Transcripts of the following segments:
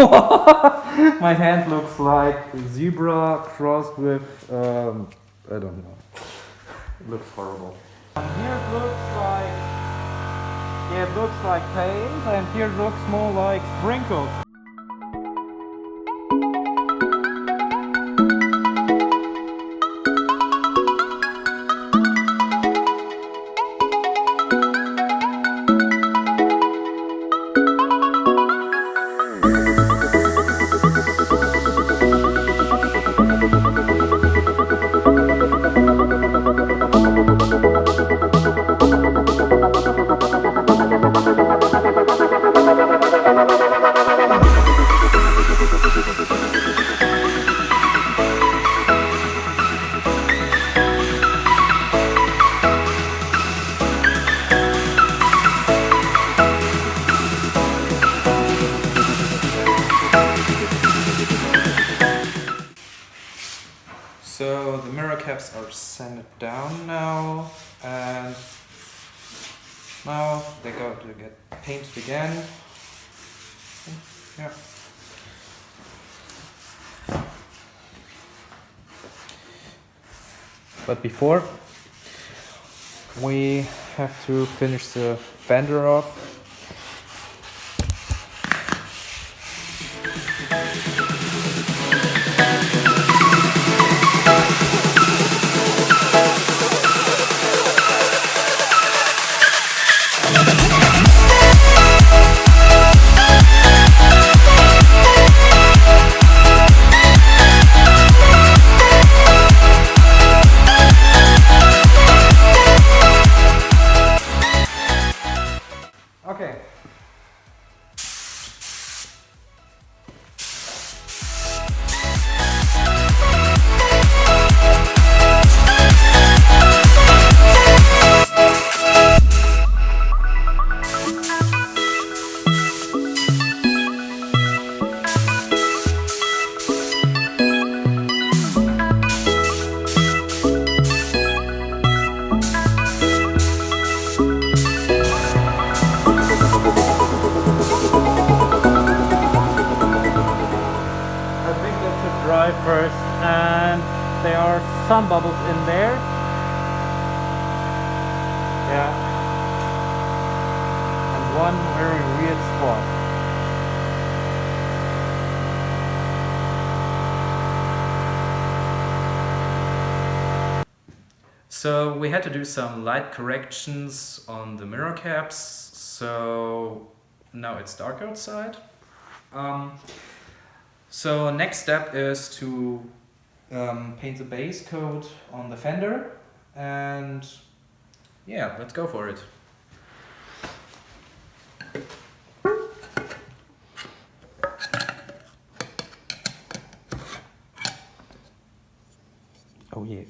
My hand looks like a zebra crossed with, I don't know. It looks horrible. Here it looks like, yeah, it looks like paint, and here it looks more like sprinkles. So the mirror caps are sanded down now, and now they go to get painted again. Yeah. But before, we have to finish the fender off. Okay. Dry first, and there are some bubbles in there. Yeah, and one very weird spot. So we had to do some light corrections on the mirror caps, so now it's dark outside. So next step is to paint the base coat on the fender, and yeah, let's go for it. Oh yeah.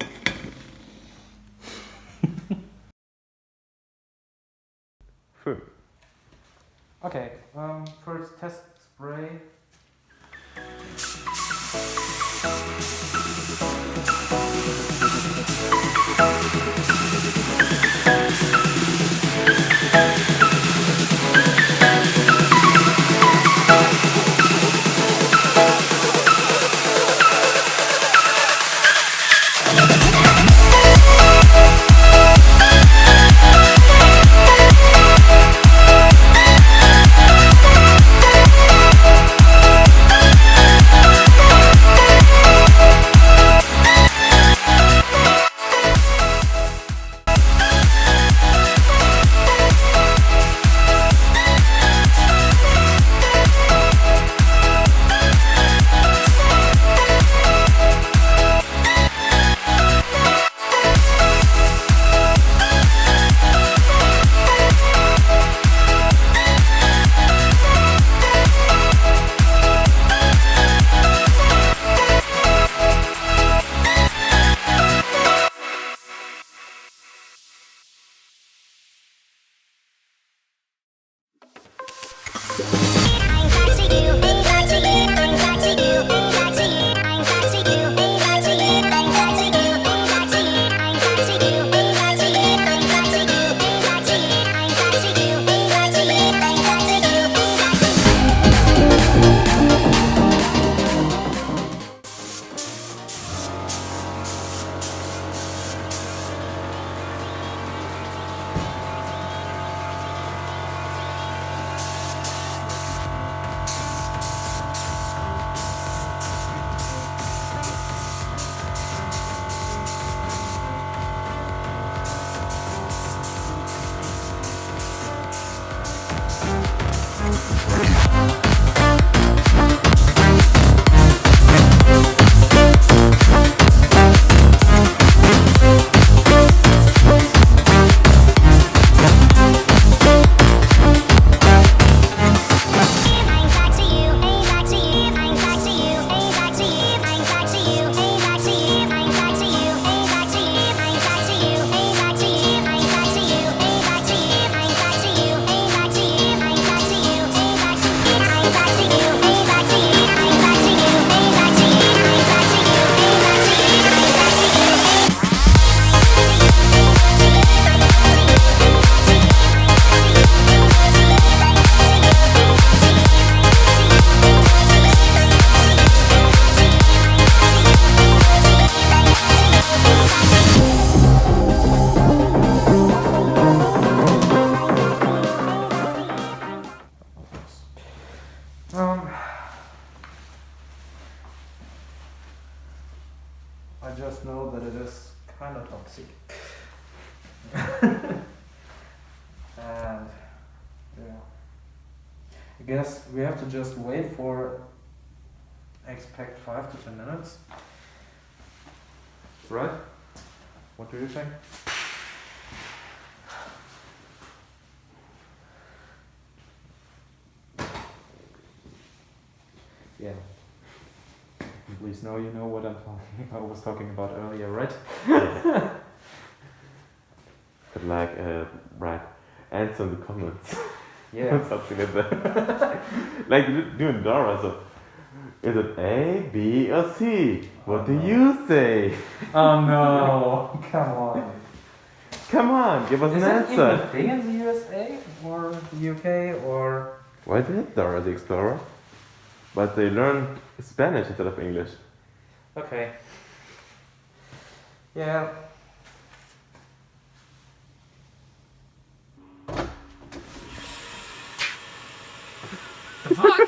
Okay, first test spray. I just know that it is kind of toxic. And yeah, I guess we have to just wait for, expect 5 to 10 minutes. Right? What do you think? Yeah. Please know you know what I was talking about earlier, right? But like, right, answer in the comments. Yeah. Something like that. Like doing Dora, so is it A, B, or C? What do you say? Oh no! Come on. Come on, give us Is an it even a answer. thing in the USA or the UK or? Why did Dora the Explorer? But they learn Spanish instead of English. Okay. Yeah. The fuck?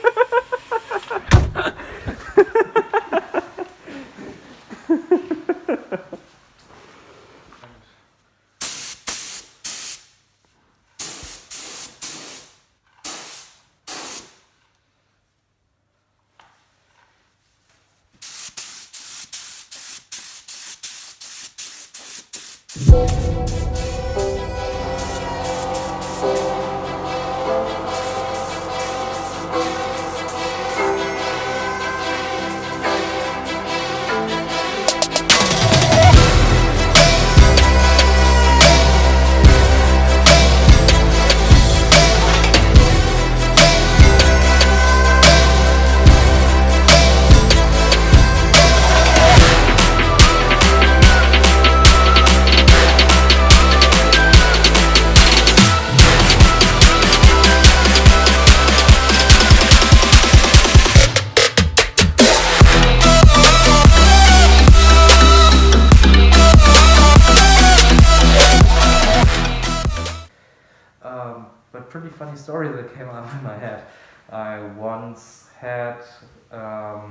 But pretty funny story that came out in my head. I once had a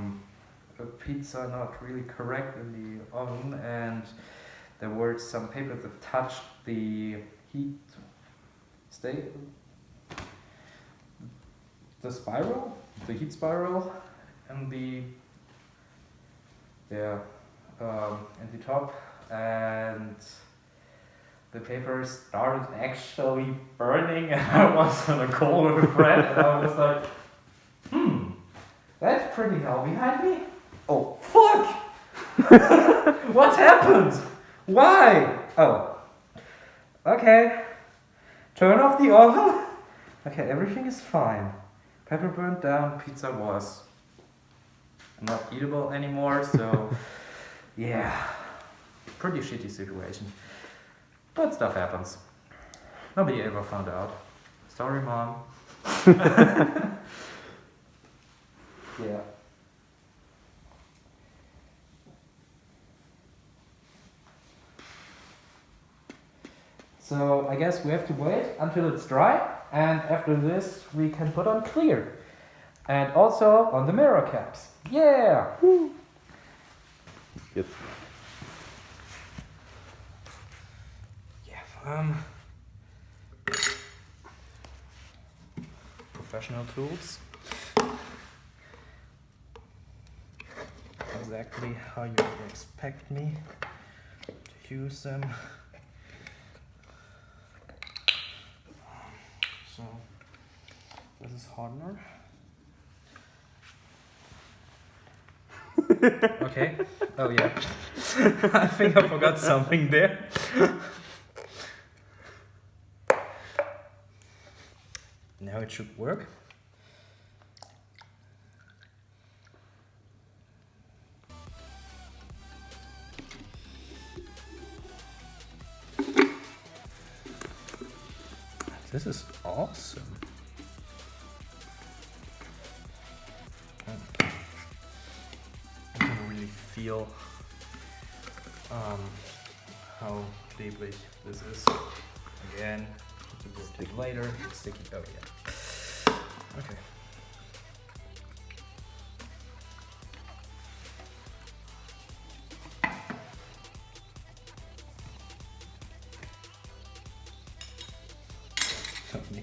pizza not really correct in the oven, and there were some paper that touched the heat the heat spiral, and the top, and the paper started actually burning, and I was on a call with a friend, and I was like, that's pretty hell behind me. Oh, fuck! What happened? Why? Oh. Okay. Turn off the oven. Okay, everything is fine. Pepper burned down, pizza was not eatable anymore, so yeah. Pretty shitty situation. But stuff happens. Nobody ever found out. Sorry, Mom. Yeah. So I guess we have to wait until it's dry, and after this we can put on clear. And also on the mirror caps. Yeah! Woo. Yes. Professional tools. Exactly how you would expect me to use them. So this is hardener. Okay. Oh yeah. I think I forgot something there. Now it should work. This is awesome. I can really feel how deeply this is. Again, it's a bit later. It's sticky. Oh yeah. Okay.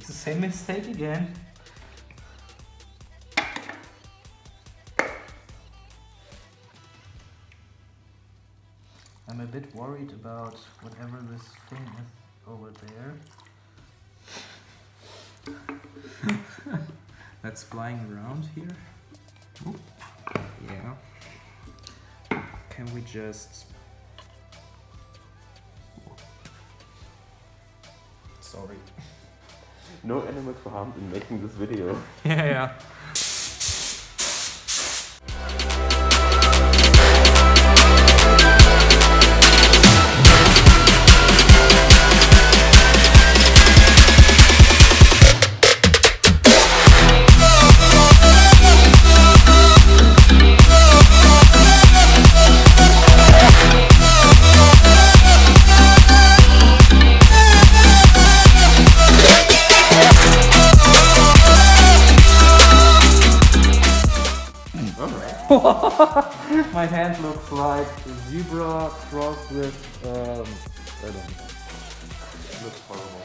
makes the same mistake again. I'm a bit worried about whatever this thing is over there. That's flying around here. Oop. Yeah. Can we just... Sorry. No animals were harmed in making this video. Yeah. My hand looks like a zebra crossed with, I don't know. It looks horrible.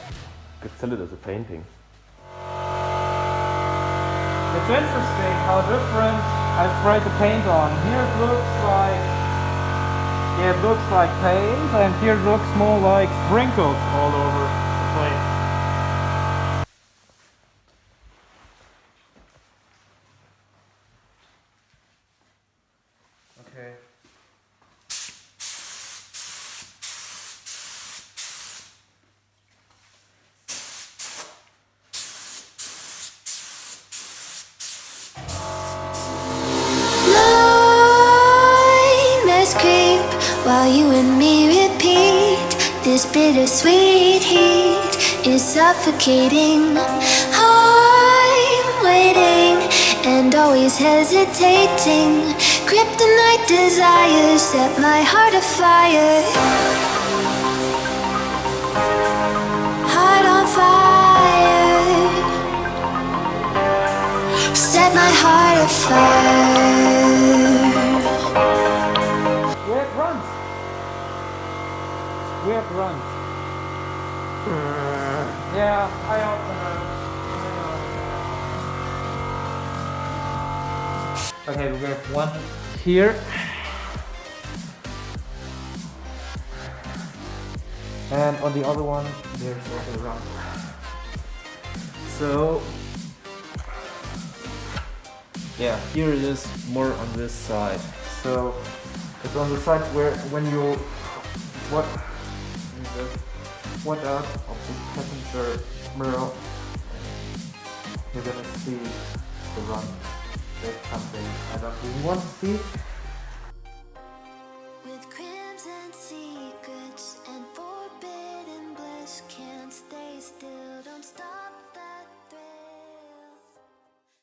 Could sell it as a painting. It's interesting how different I tried to paint on. Here it looks like, yeah, it looks like paint, and here it looks more like sprinkles all over the place. Okay. Nightmares creep while you and me repeat. This bittersweet heat is suffocating. I'm waiting and always hesitating. Kryptonite desires set my heart afire. Heart on fire. Set my heart afire. Where it runs. Where it runs. Yeah, I also know. Okay, we have one here. And on the other one, there's also a run. So, yeah, here it is more on this side. So, it's on the side where when you what out of the passenger mirror, you're gonna see the run. There's something I don't really want to see. With crimson secrets and